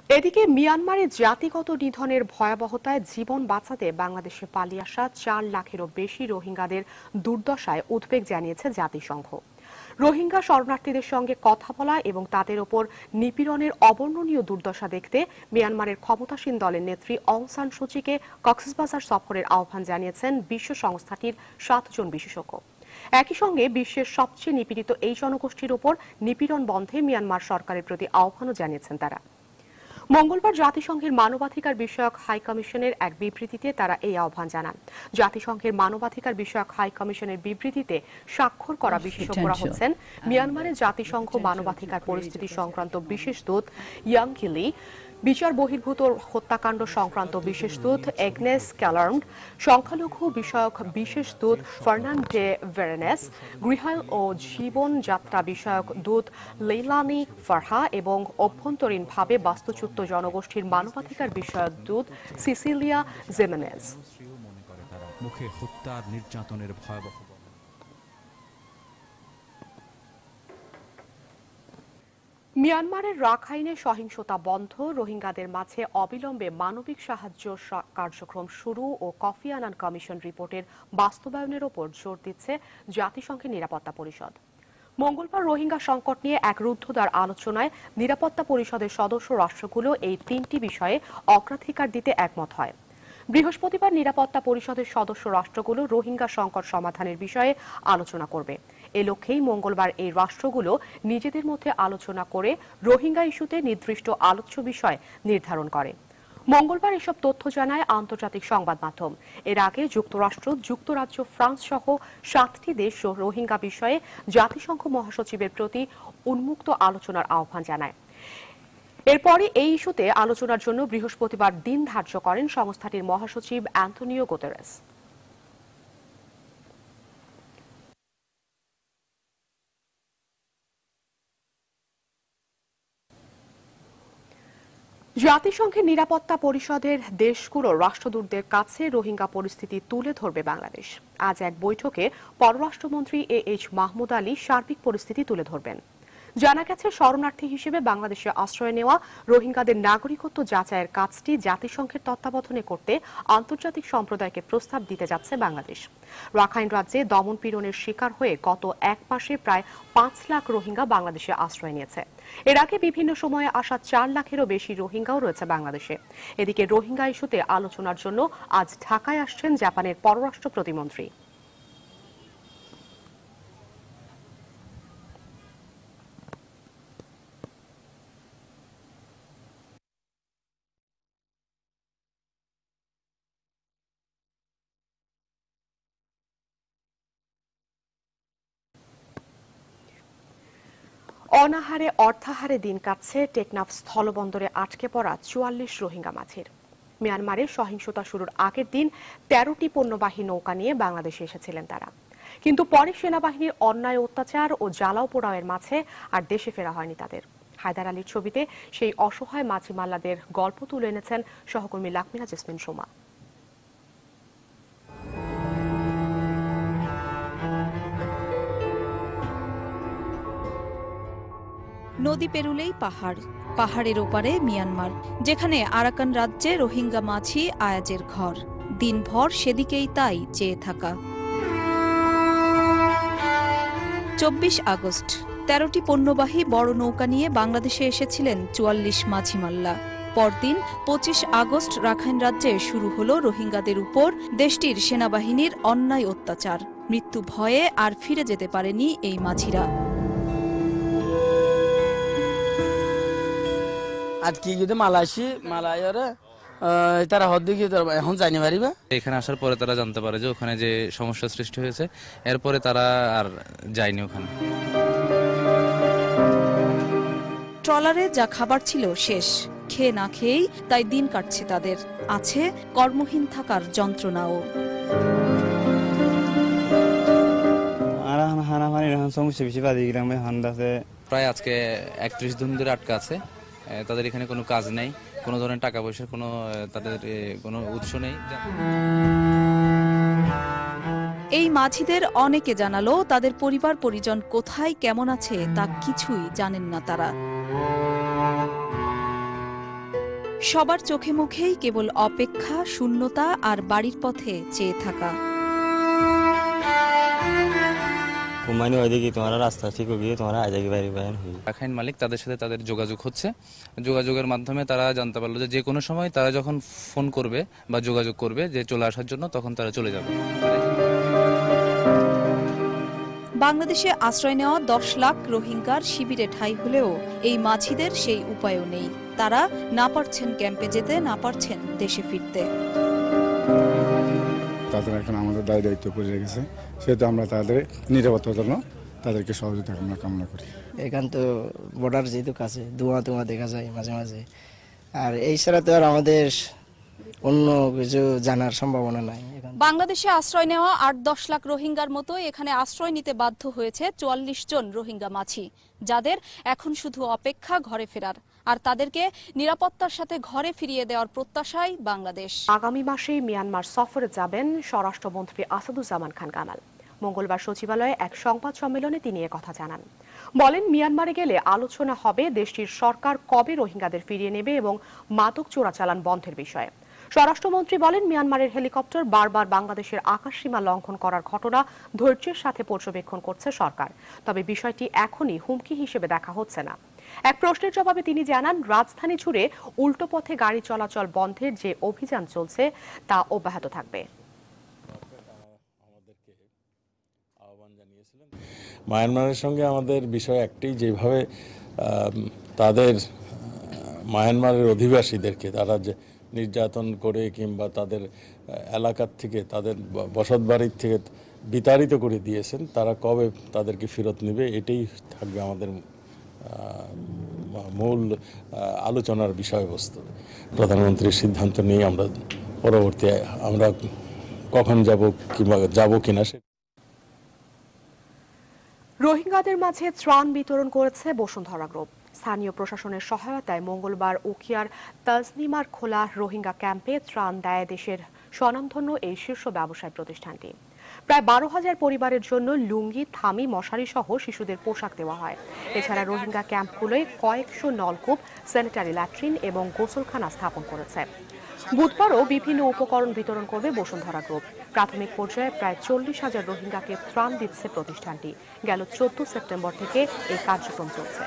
এদিকে মিয়ানমারে জাতিগত নিধনের ভয়াবহতায় জীবন বাঁচাতে বাংলাদেশে পালিয়ে আসা 4 লাখেরও বেশি রোহিঙ্গাদের দুর্দশায় উদ্বেগ জানিয়েছে জাতিসংঘ। রোহিঙ্গা শরণার্থীদের সঙ্গে কথা বলা এবং তাদের ওপর নিপীড়নের অবর্ণনীয় দুর্দশা দেখতে মিয়ানমারের ক্ষমতাসীন দলের নেত্রী অং সান সুচিকে কক্সবাজার সফরের আহ্বান জানিয়েছেন বিশ্ব সংস্থাটির 7 জন বিশেষজ্ঞ। একই সঙ্গে বিশ্বের সবচেয়ে নিপীড়িত এই জনগোষ্ঠীর ওপর নিপীড়ন বন্ধে মিয়ানমার সরকারের প্রতি আহ্বানও জানিয়েছেন তারা। মঙ্গলবার জাতিসংঘের মানবাধিকার বিষয়ক হাই কমিশনের এক বিবৃতিতে তারা এই আহ্বান জানান। জাতিসংঘের মানবাধিকার বিষয়ক হাই কমিশনের বিবৃতিতে স্বাক্ষর করা বিশেষজ্ঞরা হচ্ছেন মিয়ানমারের জাতিসংঘ মানবাধিকার পরিস্থিতি সংক্রান্ত বিশেষ দূত ইয়াংকি লি, বিচার বহির্ভূত হত্যাকাণ্ড সংক্রান্ত বিশেষ দূত এগনেস ক্যালার্ন, সংখ্যালঘু বিষয়ক বিশেষ দূত ফার্নান্ড ডে ভেরেনেস, গৃহায়ন ও জীবনযাত্রা বিষয়ক দূত লেইলানি ফারহা এবং অভ্যন্তরীণভাবে বাস্তুচ্যুত জনগোষ্ঠীর মানবাধিকার বিষয়ক দূত সিসিলিয়া জেমেনেজ। মুখে হত্যা নির্যাতনের ভয়াবহ মিয়ানমারের রাখাইনে সহিংসতা বন্ধ, রোহিঙ্গাদের মাঝে অবিলম্বে মানবিক সাহায্য কার্যক্রম শুরু ও কফি আনান কমিশন রিপোর্টের বাস্তবায়নের ওপর জোর দিচ্ছে জাতিসংঘের নিরাপত্তা পরিষদ। মঙ্গলবার রোহিঙ্গা সংকট নিয়ে এক রুদ্ধদ্বার আলোচনায় নিরাপত্তা পরিষদের সদস্য রাষ্ট্রগুলো এই 3টি বিষয়ে অগ্রাধিকার দিতে একমত হয়। বৃহস্পতিবার নিরাপত্তা পরিষদের সদস্য রাষ্ট্রগুলো রোহিঙ্গা সংকট সমাধানের বিষয়ে আলোচনা করবে। এ লক্ষ্যেই মঙ্গলবার এই রাষ্ট্রগুলো নিজেদের মধ্যে আলোচনা করে রোহিঙ্গা ইস্যুতে নির্দিষ্ট আলোচ্য বিষয় নির্ধারণ করে। মঙ্গলবার এসব তথ্য জানায় আন্তর্জাতিক সংবাদ মাধ্যম। এর আগে যুক্তরাষ্ট্র, যুক্তরাজ্য, ফ্রান্স সহ 7টি দেশ রোহিঙ্গা বিষয়ে জাতিসংঘ মহাসচিবের প্রতি উন্মুক্ত আলোচনার আহ্বান জানায়। এরপরই এই ইস্যুতে আলোচনার জন্য বৃহস্পতিবার দিন ধার্য করেন সংস্থাটির মহাসচিব অ্যান্টোনিও গুতেরেস। জাতিসংঘের নিরাপত্তা পরিষদের দেশগুলোর রাষ্ট্রদূতদের কাছে রোহিঙ্গা পরিস্থিতি তুলে ধরবে বাংলাদেশ। আজ এক বৈঠকে পররাষ্ট্রমন্ত্রী এইচ মাহমুদ আলী সার্বিক পরিস্থিতি তুলে ধরবেন। জানা গেছে, শরণার্থী হিসেবে বাংলাদেশে আশ্রয় নেওয়া রোহিঙ্গাদের নাগরিকত্ব যাচাইয়ের কাজটি জাতিসংঘের তত্ত্বাবধানে করতে আন্তর্জাতিক সম্প্রদায়কে প্রস্তাব দিতে যাচ্ছে বাংলাদেশ। রাখাইন রাজ্যে দমন পীড়নের শিকার হয়ে গত এক মাসে প্রায় 5 লাখ রোহিঙ্গা বাংলাদেশে আশ্রয় নিয়েছে। এর আগে বিভিন্ন সময়ে আসা 4 লাখেরও বেশি রোহিঙ্গাও রয়েছে বাংলাদেশে। এদিকে রোহিঙ্গা ইস্যুতে আলোচনার জন্য আজ ঢাকায় আসছেন জাপানের পররাষ্ট্র প্রতিমন্ত্রী। অনাহারে অর্থাহারে দিন কাটছে টেকনাফ স্থলবন্দরে আটকে পড়া 44 রোহিঙ্গা মাঝির। মিয়ানমারে সহিংসতা শুরুর আগের দিন 13টি পণ্যবাহী নৌকা নিয়ে বাংলাদেশে এসেছিলেন তারা, কিন্তু পরে সেনাবাহিনীর অন্যায় অত্যাচার ও জ্বালাও পোড়াওয়ের মাঝে আর দেশে ফেরা হয়নি তাদের। হায়দার আলীর ছবিতে সেই অসহায় মাঝি মাল্লাদের গল্প তুলে এনেছেন সহকর্মী লাকমিনা জেসমিন সোমা। নদী পেরুলেই পাহাড়, পাহাড়ের ওপারে মিয়ানমার, যেখানে আরাকান রাজ্যে রোহিঙ্গা মাঝি আয়াজের ঘর। দিনভর সেদিকেই তাই চেয়ে থাকা। 24 আগস্ট 13টি পণ্যবাহী বড় নৌকা নিয়ে বাংলাদেশে এসেছিলেন 44 মাঝি মাল্লা। পরদিন 25 আগস্ট রাখাইন রাজ্যে শুরু হলো রোহিঙ্গাদের উপর দেশটির সেনাবাহিনীর অন্যায় অত্যাচার। মৃত্যু ভয়ে আর ফিরে যেতে পারেনি এই মাঝিরা। আজ কি যদি মালায়ার তারা হদ্দিকে এখন জানি পারিবা। এখানে আসার পরে তারা জানতে পারে যে ওখানে যে সমস্যা সৃষ্টি হয়েছে, এরপরে তারা আর যায়নি ওখানে। ট্রলারে যা খাবার ছিল শেষ, খেয়ে না খেয়েই তাই দিন কাটছে তাদের। আছে কর্মহীন থাকার যন্ত্রণাও। প্রায় আজকে 31 দিন ধরে আটকা আছে। তাদের এখানে কোনো কাজ নেই, কোনো ধরনের টাকা পয়সার কোনো তাদের কোনো উৎস নেই। এই মাঝিদের অনেকে জানালো তাদের পরিবার পরিজন কোথায় কেমন আছে তা কিছুই জানেন না তারা। সবার চোখে মুখেই কেবল অপেক্ষা, শূন্যতা আর বাড়ির পথে চেয়ে থাকা। ঘুমানি ওইদিকে তোমার রাস্তা ঠিক গিয়ে তোমার আজাকি বাইরে বাইরে রাখাইন মালিক তাদের সাথে তাদের যোগাযোগ হচ্ছে, যোগাযোগের মাধ্যমে তারা জানতে পারলো যে কোনো সময় তারা যখন ফোন করবে বা যোগাযোগ করবে যে চলে আসার জন্য, তখন তারা চলে যাবে। বাংলাদেশে আশ্রয় নেওয়া 10 লাখ রোহিঙ্গার শিবিরে ঠাঁই হলেও এই মাঝিদের সেই উপায়ও নেই। তারা না পারছেন ক্যাম্পে যেতে, না পারছেন দেশে ফিরতে। তাদের এখন আমাদের দায়িত্ব করে রেখেছে, সেহেতু আমরা তাদের নিরাপত্তার জন্য তাদেরকে সহযোগিতা আমরা কামনা করি। এখান তো বর্ডার যেহেতু কাছে, ধোঁয়া দেখা যায় মাঝে মাঝে, আর এই ছাড়া তো আর আমাদের অন্য কিছু জানার সম্ভাবনা নাই। বাংলাদেশে আশ্রয় নেওয়া 8-10 লাখ রোহিঙ্গার মতো এখানে আশ্রয় নিতে বাধ্য হয়েছে 44 জন রোহিঙ্গা মাঝি, যাদের এখন শুধু অপেক্ষা ঘরে ফেরার, আর তাদেরকে নিরাপত্তার সাথে ঘরে ফিরিয়ে দেওয়ার প্রত্যাশায় বাংলাদেশ। আগামী মাসে মিয়ানমার সফরে যাবেন স্বরাষ্ট্রমন্ত্রী আসাদুজ্জামান খান কামাল। মঙ্গলবার সচিবালয়ে এক সংবাদ সম্মেলনে তিনি একথা জানান। বলেন, মিয়ানমারে গেলে আলোচনা হবে দেশটির সরকার কবে রোহিঙ্গাদের ফিরিয়ে নেবে এবং মাদক চোরাচালান বন্ধের বিষয়ে। স্বরাষ্ট্রমন্ত্রী বলেন, মিয়ানমারের হেলিকপ্টার বারবার বাংলাদেশের আকাশসীমা লঙ্ঘন করার ঘটনা ধৈর্যের সাথে পর্যবেক্ষণ করছে সরকার, তবে বিষয়টি এখনই হুমকি হিসেবে দেখা হচ্ছে না। এক প্রশ্নের জবাবে তিনি জানান, রাজধানী জুড়ে উল্টো পথে গাড়ি চলাচল বন্ধের যে অভিযান চলছে তা অব্যাহত থাকবে। মায়ানমারের সঙ্গে আমাদের বিষয় একটি, যেভাবে তাদের মায়ানমারের অধিবাসীদেরকে তারা যে নির্যাতন করে কিংবা তাদের এলাকার থেকে, তাদের বসতবাড়ির থেকে বিতাড়িত করে দিয়েছেন, তারা কবে তাদেরকে ফেরত নেবে, এটাই থাকবে আমাদের মূল আলোচনার বিষয়বস্তু। প্রধানমন্ত্রীর সিদ্ধান্ত নিয়ে আমরা পরবর্তী আমরা কখন যাব কিংবা যাব কিনা। রোহিঙ্গাদের মাঝে ত্রাণ বিতরণ করেছে বসুন্ধরা গ্রুপ। স্থানীয় প্রশাসনের সহায়তায় মঙ্গলবার উখিয়ার তাজনিমার খোলা রোহিঙ্গা ক্যাম্পে ত্রাণ দেয় দেশের স্বনামধন্য এই শীর্ষ ব্যবসায় প্রতিষ্ঠানটি। প্রায় 12,000 পরিবারের জন্য লুঙ্গি, থামি, মশারি সহ শিশুদের পোশাক দেওয়া হয়। এছাড়া রোহিঙ্গা ক্যাম্পগুলোয় কয়েকশো নলকূপ, স্যানিটারি ল্যাট্রিন এবং গোসলখানা স্থাপন করেছে। বুধবারও বিভিন্ন উপকরণ বিতরণ করবে বসুন্ধরা গ্রুপ। প্রাথমিক পর্যায়ে প্রায় 40,000 রোহিঙ্গাকে ত্রাণ দিচ্ছে প্রতিষ্ঠানটি। গেল 14 সেপ্টেম্বর থেকে এই কার্যক্রম চলছে।